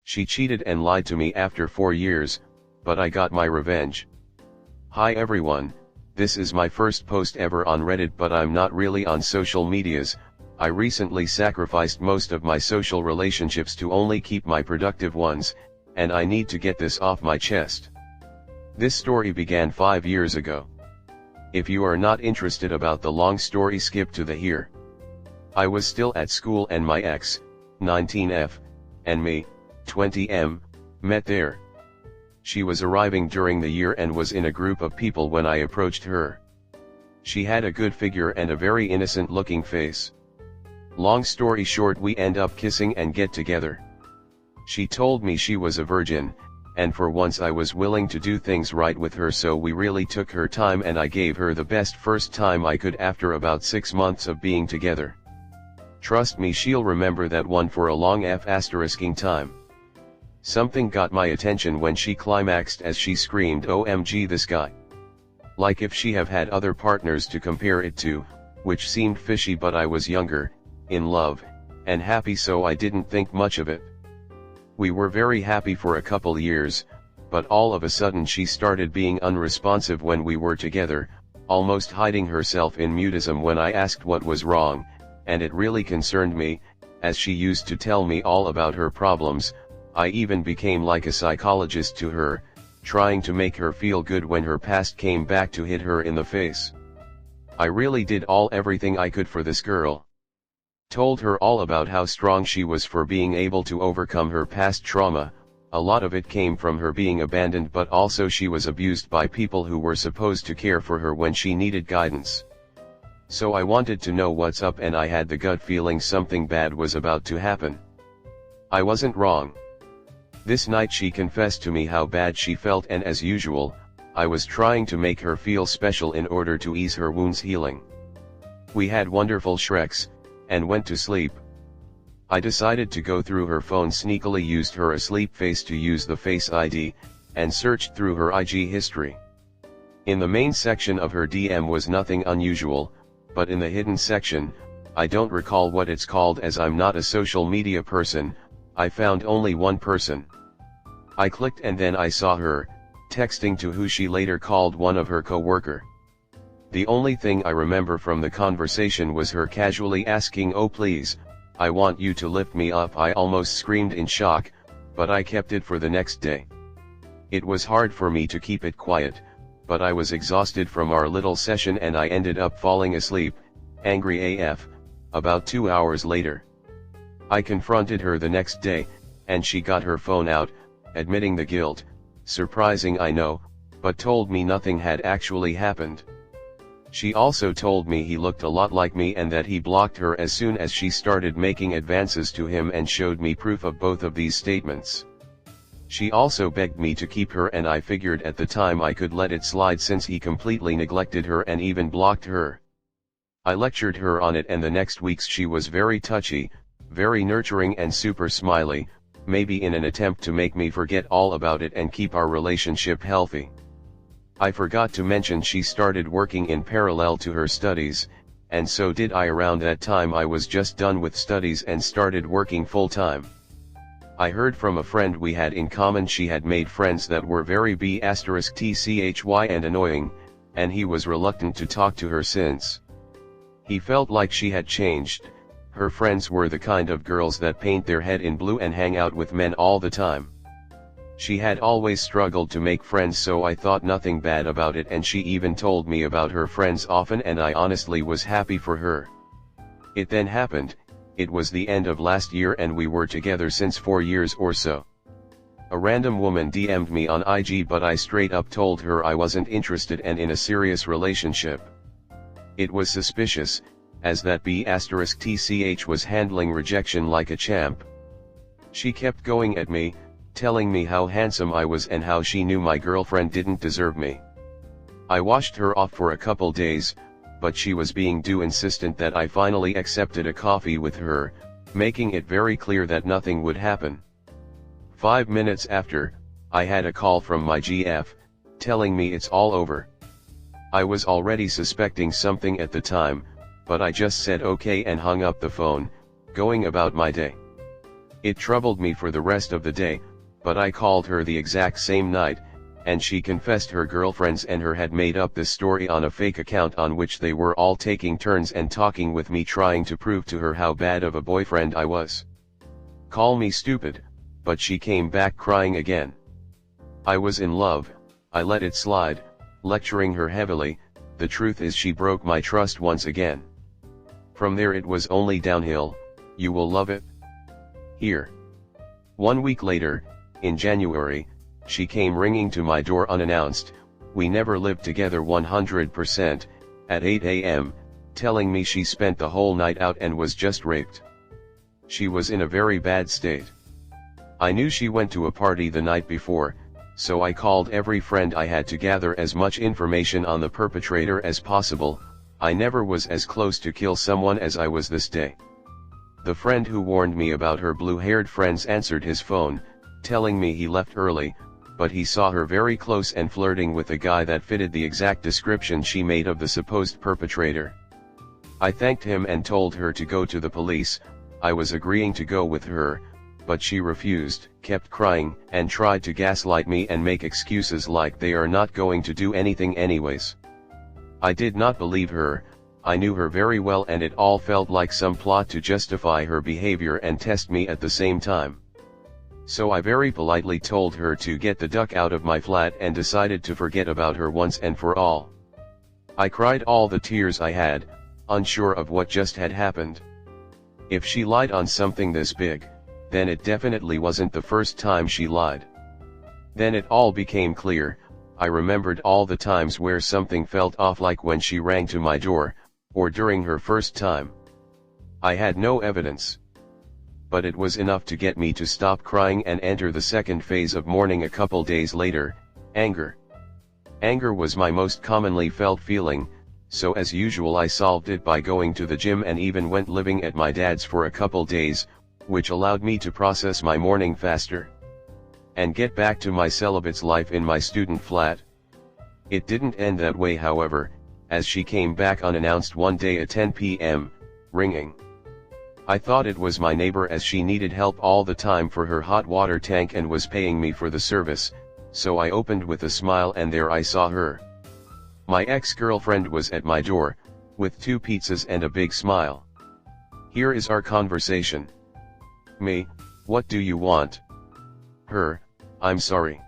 She cheated and lied to me after 4 years, but I got my revenge. Hi everyone, this is my first post ever on Reddit, but I'm not really on social medias. I recently sacrificed most of my social relationships to only keep my productive ones, and I need to get this off my chest. This story began 5 years ago. If you are not interested about the long story, skip to the here. I was still at school and my ex, 19F, and me, 20M, met there. She was arriving during the year and was in a group of people when I approached her. She had a good figure and a very innocent looking face. Long story short, we end up kissing and get together. She told me she was a virgin, and for once I was willing to do things right with her, so we really took her time and I gave her the best first time I could after about 6 months of being together. Trust me, she'll remember that one for a long **ing time. Something got my attention when she climaxed as she screamed, "OMG, this guy." Like if she have had other partners to compare it to, which seemed fishy, but I was younger, in love, and happy, so I didn't think much of it. We were very happy for a couple years, but all of a sudden she started being unresponsive when we were together, almost hiding herself in mutism when I asked what was wrong, and it really concerned me, as she used to tell me all about her problems. I even became like a psychologist to her, trying to make her feel good when her past came back to hit her in the face. I really did everything I could for this girl. Told her all about how strong she was for being able to overcome her past trauma. A lot of it came from her being abandoned, but also she was abused by people who were supposed to care for her when she needed guidance. So I wanted to know what's up, and I had the gut feeling something bad was about to happen. I wasn't wrong. This night she confessed to me how bad she felt, and as usual, I was trying to make her feel special in order to ease her wounds healing. We had wonderful shreks, and went to sleep. I decided to go through her phone, sneakily used her asleep face to use the Face ID, and searched through her IG history. In the main section of her DM was nothing unusual, but in the hidden section, I don't recall what it's called as I'm not a social media person, I found only one person. I clicked and then I saw her, texting to who she later called one of her co-worker. The only thing I remember from the conversation was her casually asking, "Oh please, I want you to lift me up." I almost screamed in shock, but I kept it for the next day. It was hard for me to keep it quiet, but I was exhausted from our little session and I ended up falling asleep, angry AF, about 2 hours later. I confronted her the next day, and she got her phone out, admitting the guilt. Surprising, I know, but told me nothing had actually happened. She also told me he looked a lot like me and that he blocked her as soon as she started making advances to him, and showed me proof of both of these statements. She also begged me to keep her, and I figured at the time I could let it slide since he completely neglected her and even blocked her. I lectured her on it, and the next weeks she was very touchy, very nurturing and super smiley, maybe in an attempt to make me forget all about it and keep our relationship healthy. I forgot to mention she started working in parallel to her studies, and so did I. Around that time I was just done with studies and started working full-time. I heard from a friend we had in common she had made friends that were very **tchy and annoying, and he was reluctant to talk to her since he felt like she had changed. Her friends were the kind of girls that paint their head in blue and hang out with men all the time. She had always struggled to make friends, so I thought nothing bad about it, and she even told me about her friends often, and I honestly was happy for her. It then happened. It was the end of last year and we were together since 4 years or so. A random woman DM'd me on IG, but I straight up told her I wasn't interested and in a serious relationship. It was suspicious, as that **tch was handling rejection like a champ. She kept going at me, telling me how handsome I was and how she knew my girlfriend didn't deserve me. I washed her off for a couple days, but she was being too insistent that I finally accepted a coffee with her, making it very clear that nothing would happen. 5 minutes after, I had a call from my GF, telling me it's all over. I was already suspecting something at the time, but I just said okay and hung up the phone, going about my day. It troubled me for the rest of the day, but I called her the exact same night, and she confessed her girlfriends and her had made up this story on a fake account on which they were all taking turns and talking with me, trying to prove to her how bad of a boyfriend I was. Call me stupid, but she came back crying again. I was in love, I let it slide, lecturing her heavily. The truth is she broke my trust once again. From there it was only downhill. You will love it. Here. 1 week later, in January, she came ringing to my door unannounced. We never lived together 100%, at 8 a.m., telling me she spent the whole night out and was just raped. She was in a very bad state. I knew she went to a party the night before, so I called every friend I had to gather as much information on the perpetrator as possible. I never was as close to kill someone as I was this day. The friend who warned me about her blue-haired friends answered his phone, telling me he left early, but he saw her very close and flirting with a guy that fitted the exact description she made of the supposed perpetrator. I thanked him and told her to go to the police. I was agreeing to go with her, but she refused, kept crying, and tried to gaslight me and make excuses like they are not going to do anything anyways. I did not believe her. I knew her very well and it all felt like some plot to justify her behavior and test me at the same time. So I very politely told her to get the duck out of my flat and decided to forget about her once and for all. I cried all the tears I had, unsure of what just had happened. If she lied on something this big, then it definitely wasn't the first time she lied. Then it all became clear. I remembered all the times where something felt off, like when she rang to my door, or during her first time. I had no evidence. But it was enough to get me to stop crying and enter the second phase of mourning a couple days later, anger. Anger was my most commonly felt feeling, so as usual I solved it by going to the gym and even went living at my dad's for a couple days, which allowed me to process my mourning faster and get back to my celibate's life in my student flat. It didn't end that way, however, as she came back unannounced one day at 10 p.m., ringing. I thought it was my neighbor, as she needed help all the time for her hot water tank and was paying me for the service, so I opened with a smile and there I saw her. My ex-girlfriend was at my door, with 2 pizzas and a big smile. Here is our conversation. Me, what do you want? Her, I'm sorry.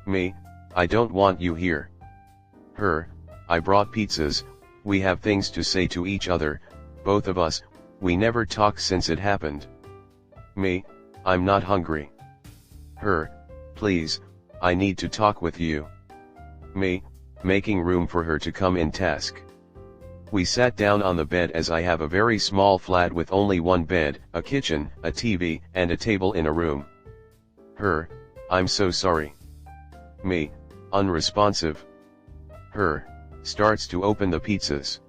Me, I don't want you here. Her, I brought pizzas, we have things to say to each other, both of us, we never talk since it happened. Me, I'm not hungry. Her, please, I need to talk with you. Me, making room for her to come in task. We sat down on the bed, as I have a very small flat with only one bed, a kitchen, a TV, and a table in a room. Her, I'm so sorry. Me, unresponsive. Her, starts to open the pizzas.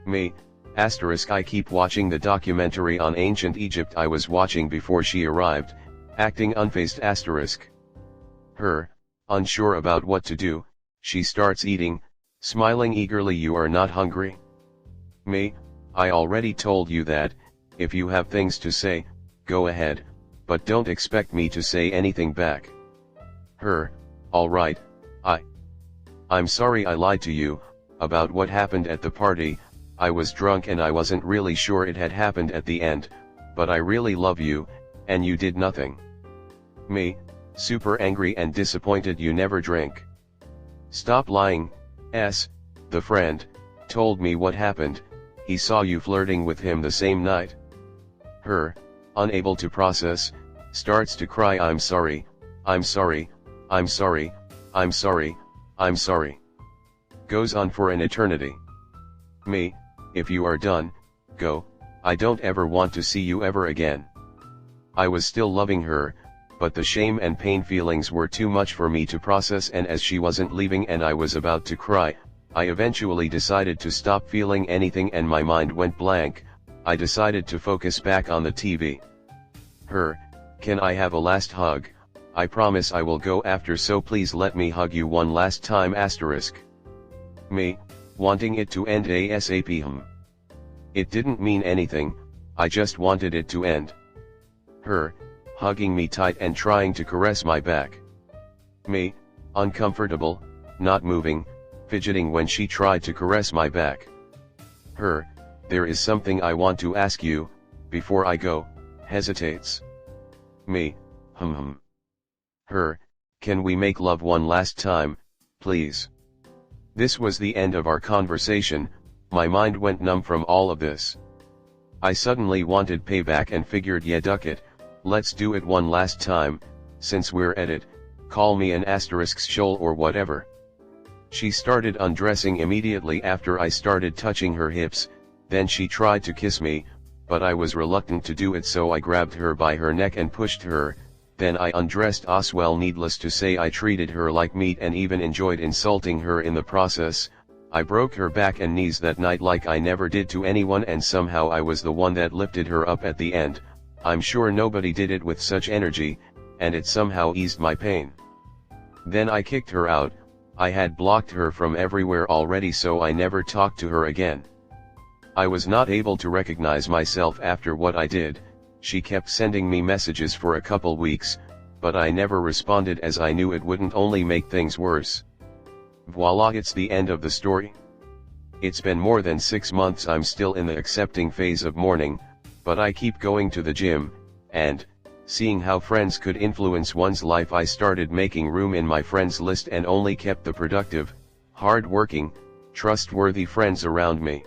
Me, asterisk, I keep watching the documentary on ancient Egypt I was watching before she arrived, acting unfazed, asterisk. Her, unsure about what to do, she starts eating, smiling eagerly. You are not hungry? Me, I already told you that, if you have things to say, go ahead, but don't expect me to say anything back. Her, alright, I'm sorry I lied to you, about what happened at the party. I was drunk and I wasn't really sure it had happened at the end, but I really love you, and you did nothing. Me, super angry and disappointed. You never drink. Stop lying. The friend, told me what happened, he saw you flirting with him the same night. Her, unable to process, starts to cry. I'm sorry, I'm sorry, I'm sorry, I'm sorry, I'm sorry. Goes on for an eternity. Me, if you are done, go, I don't ever want to see you ever again. I was still loving her, but the shame and pain feelings were too much for me to process, and as she wasn't leaving and I was about to cry, I eventually decided to stop feeling anything and my mind went blank. I decided to focus back on the TV. Her, can I have a last hug? I promise I will go after, so please let me hug you one last time, asterisk. Me, wanting it to end ASAP. It didn't mean anything, I just wanted it to end. Her, hugging me tight and trying to caress my back. Me, uncomfortable, not moving, fidgeting when she tried to caress my back. Her, there is something I want to ask you, before I go, hesitates. Me, Her, can we make love one last time, please? This was the end of our conversation. My mind went numb from all of this. I suddenly wanted payback and figured, yeah, duck it, let's do it one last time, since we're at it, call me an asterisk shoal or whatever. She started undressing immediately after I started touching her hips, then she tried to kiss me, but I was reluctant to do it, so I grabbed her by her neck and pushed her, then I undressed as well. Needless to say, I treated her like meat and even enjoyed insulting her in the process. I broke her back and knees that night like I never did to anyone, and somehow I was the one that lifted her up at the end. I'm sure nobody did it with such energy, and it somehow eased my pain. Then I kicked her out. I had blocked her from everywhere already, so I never talked to her again. I was not able to recognize myself after what I did. She kept sending me messages for a couple weeks, but I never responded as I knew it wouldn't only make things worse. Voila, it's the end of the story. It's been more than 6 months. I'm still in the accepting phase of mourning, but I keep going to the gym, and, seeing how friends could influence one's life, I started making room in my friends list and only kept the productive, hard-working, trustworthy friends around me.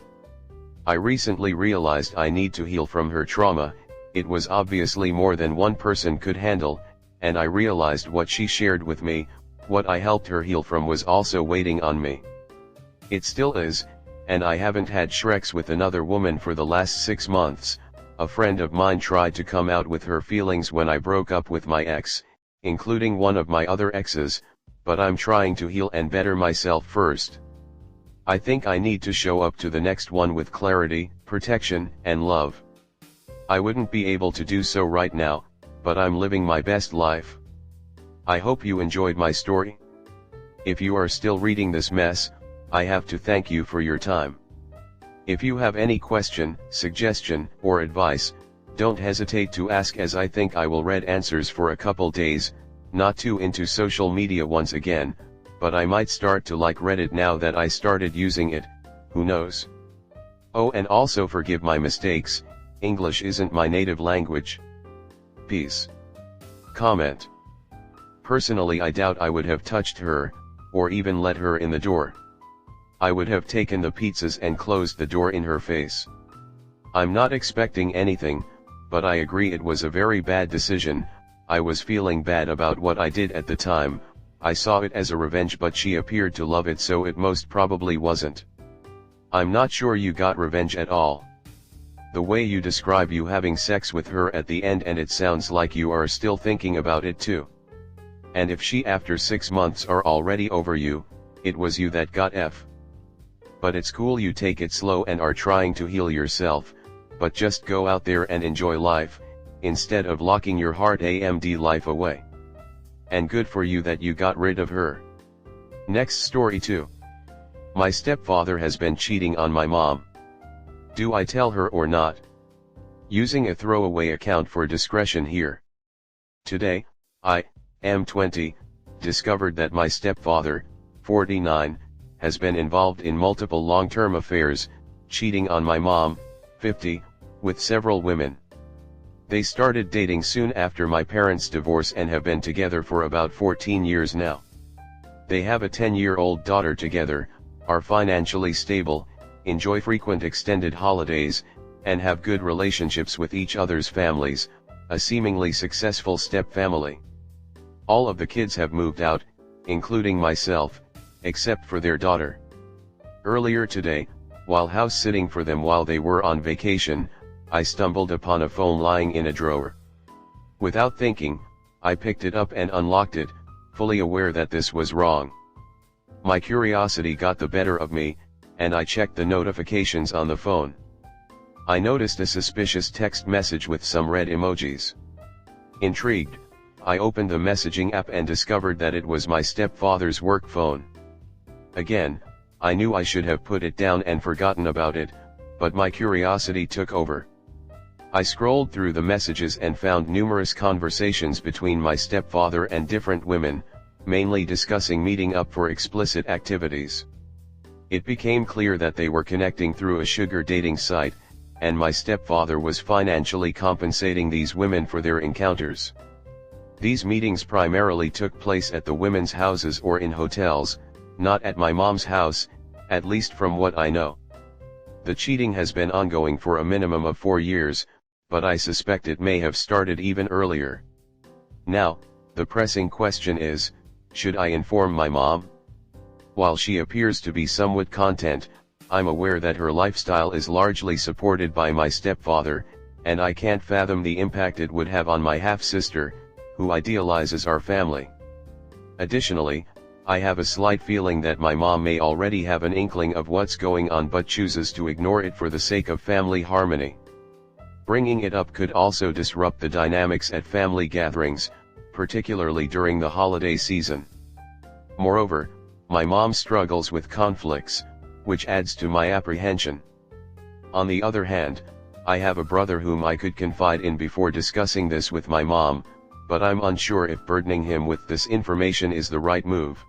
I recently realized I need to heal from her trauma. It was obviously more than one person could handle, and I realized what she shared with me, what I helped her heal from, was also waiting on me. It still is, and I haven't had Shreks with another woman for the last 6 months. A friend of mine tried to come out with her feelings when I broke up with my ex, including one of my other exes, but I'm trying to heal and better myself first. I think I need to show up to the next one with clarity, protection, and love. I wouldn't be able to do so right now, but I'm living my best life. I hope you enjoyed my story. If you are still reading this mess, I have to thank you for your time. If you have any question, suggestion, or advice, don't hesitate to ask, as I think I will read answers for a couple days. Not too into social media once again, but I might start to like Reddit now that I started using it, who knows. Oh, and also forgive my mistakes, English isn't my native language. Peace. Comment. Personally, I doubt I would have touched her, or even let her in the door. I would have taken the pizzas and closed the door in her face. I'm not expecting anything, but I agree it was a very bad decision. I was feeling bad about what I did at the time. I saw it as a revenge, but she appeared to love it, so it most probably wasn't. I'm not sure you got revenge at all. The way you describe you having sex with her at the end, and it sounds like you are still thinking about it too. And if she after 6 months are already over you, it was you that got F. But it's cool you take it slow and are trying to heal yourself, but just go out there and enjoy life, instead of locking your hard AMD life away. And good for you that you got rid of her. Next story 2. My stepfather has been cheating on my mom. Do I tell her or not? Using a throwaway account for discretion here. Today, I, am 20, discovered that my stepfather, 49, has been involved in multiple long-term affairs, cheating on my mom, 50, with several women. They started dating soon after my parents' divorce and have been together for about 14 years now. They have a 10-year-old daughter together, are financially stable, enjoy frequent extended holidays, and have good relationships with each other's families, a seemingly successful step-family. All of the kids have moved out, including myself, except for their daughter. Earlier today, while house-sitting for them while they were on vacation, I stumbled upon a phone lying in a drawer. Without thinking, I picked it up and unlocked it, fully aware that this was wrong. My curiosity got the better of me, and I checked the notifications on the phone. I noticed a suspicious text message with some red emojis. Intrigued, I opened the messaging app and discovered that it was my stepfather's work phone. Again, I knew I should have put it down and forgotten about it, but my curiosity took over. I scrolled through the messages and found numerous conversations between my stepfather and different women, mainly discussing meeting up for explicit activities. It became clear that they were connecting through a sugar dating site, and my stepfather was financially compensating these women for their encounters. These meetings primarily took place at the women's houses or in hotels, not at my mom's house, at least from what I know. The cheating has been ongoing for a minimum of 4 years, but I suspect it may have started even earlier. Now, the pressing question is, should I inform my mom? While she appears to be somewhat content, I'm aware that her lifestyle is largely supported by my stepfather, and I can't fathom the impact it would have on my half-sister, who idealizes our family. Additionally, I have a slight feeling that my mom may already have an inkling of what's going on but chooses to ignore it for the sake of family harmony. Bringing it up could also disrupt the dynamics at family gatherings, particularly during the holiday season. Moreover, my mom struggles with conflicts, which adds to my apprehension. On the other hand, I have a brother whom I could confide in before discussing this with my mom, but I'm unsure if burdening him with this information is the right move.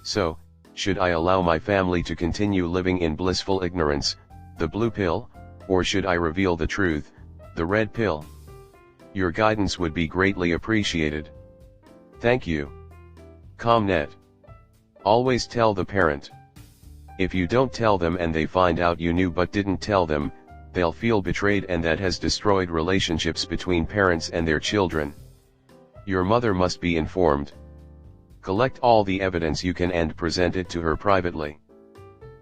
So, should I allow my family to continue living in blissful ignorance, the blue pill, or should I reveal the truth, the red pill? Your guidance would be greatly appreciated. Thank you. ComNet. Always tell the parent. If you don't tell them and they find out you knew but didn't tell them, they'll feel betrayed, and that has destroyed relationships between parents and their children. Your mother must be informed. Collect all the evidence you can and present it to her privately.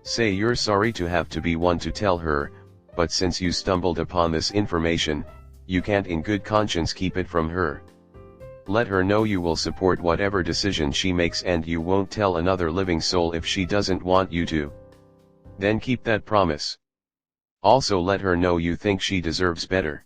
Say you're sorry to have to be one to tell her, but since you stumbled upon this information, you can't in good conscience keep it from her. Let her know you will support whatever decision she makes and you won't tell another living soul if she doesn't want you to. Then keep that promise. Also let her know you think she deserves better.